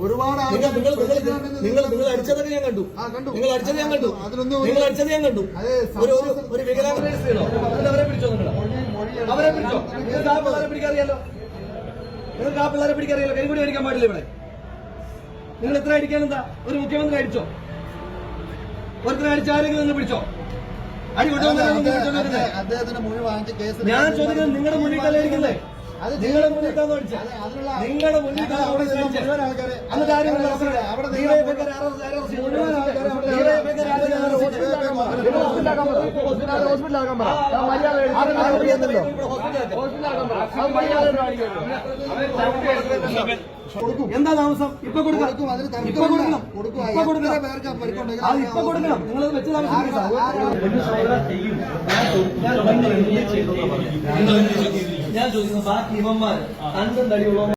ഒരുപാട് നിങ്ങൾ അടിച്ചതൊക്കെ ഞാൻ കണ്ടു. നിങ്ങൾ അടിച്ചത് ഞാൻ കണ്ടു. ഒരു വികലാംഗ അവരെ പിടിച്ചോ. അവരെ പിടിച്ചോ. നിങ്ങൾക്ക് ആ പിള്ളേരെ പിടിക്കാറിയാലോ. കൈകൂടി അടിക്കാൻ പാടില്ല ഇവിടെ. നിങ്ങൾ എത്ര അടിക്കാൻ എന്താ? ഒരു മുഖ്യമന്ത്രി അടിച്ചോ? ഒരുത്തരെ അടിച്ച ആരെങ്കിലും നിങ്ങൾ പിടിച്ചോ? അടി അദ്ദേഹത്തിന് മൊഴി വാങ്ങിച്ച കേസ് ഞാൻ ചോദിക്കുന്നത് നിങ്ങളുടെ മുന്നിട്ടല്ലേ ഇരിക്കുന്നേ? നിങ്ങളുടെ മുന്നിട്ടാണോ അടിച്ചത്? നിങ്ങളുടെ മുന്നിട്ടാണ് അവിടെ എന്നിട്ട് ആരും ഹോസ്പിറ്റലാക്കാൻ പറ. എന്താ താമസം? ഇപ്പൊ കൊടുക്കണം. നിങ്ങളത് വെച്ച് ഞാൻ ചോദിക്കുന്നത് ബാക്കി ഇവന്മാർ 5 അടിയോളം